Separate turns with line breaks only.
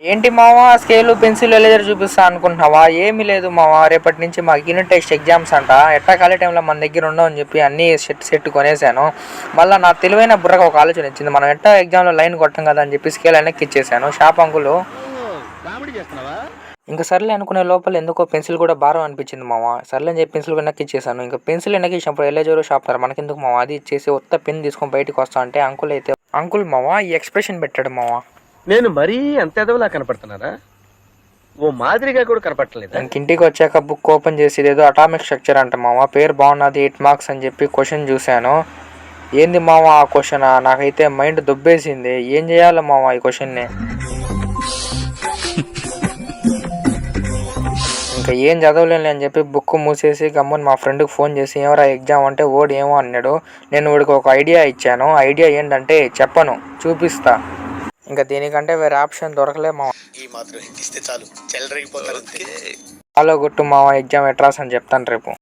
ఏంటి మావా scale pencil eraser చూపిస్తా అనుకుంటున్నావా? ఏమీ లేదు మావా, రేపటి నుంచి మాకు యూనిట్ టెస్ట్ ఎగ్జామ్స్ అంట. ఎట్టా ఖాళీ టైంలో మన దగ్గర ఉండవు అని చెప్పి అన్నీ సెట్ కొనేసాను. మళ్ళీ నా తెలివైన బుర్రకు ఒక ఆలోచన వచ్చింది, మనం ఎట్టా ఎగ్జామ్లో లైన్ కొట్టం కదా అని చెప్పి స్కేల్ వెనక్కి ఇచ్చేసాను. షాప్ అంకులు ఇంకా సర్లే అనుకునే లోపల ఎందుకో పెన్సిల్ కూడా భారం అనిపించింది మావా. సర్లే అని చెప్పి పెన్సిల్ వెనక్కి ఇచ్చేసాను. ఇంకా పెన్సిల్ వెనక్కి ఇచ్చినప్పుడు ఎరేజర్ షాప్నర్ మనకెందుకు మావా, అది ఇచ్చేసి ఉత్త పెన్ తీసుకొని బయటకు వస్తా అంటే అంకుల్ మావా ఈ ఎక్స్ప్రెషన్ పెట్టాడు మావా.
నేను మరీ అంత ఎదవలా కనపడుతున్నారా? ఓ మాదిరిగా కూడా కనపడలేదు.
ఇంటికి వచ్చాక బుక్ ఓపెన్ చేసి ఇదేదో అటామిక్ స్ట్రక్చర్ అంట మావా, పేరు బాగున్నది 8 మార్క్స్ అని చెప్పి క్వశ్చన్ చూశాను. ఏంది మావా ఆ క్వశ్చన్? నాకైతే మైండ్ దుబ్బేసింది. ఏం చేయాలి మావా ఈ క్వశ్చన్ని? ఇంకా ఏం చదవలేను అని చెప్పి బుక్ మూసేసి గమ్మున మా ఫ్రెండ్కి ఫోన్ చేసి ఏమరా ఎగ్జామ్ అంటే ఓడి ఏమో అన్నాడు. నేను వాడికి ఒక ఐడియా ఇచ్చాను. ఐడియా ఏంటంటే చెప్పను, చూపిస్తా. ఇంకా దీనికంటే వేరే ఆప్షన్ దొరకలే మావా. ఫాలో కొట్టు మావా, ఎగ్జామ్ ఎట్రాస్ అని చెప్తాను రేపు.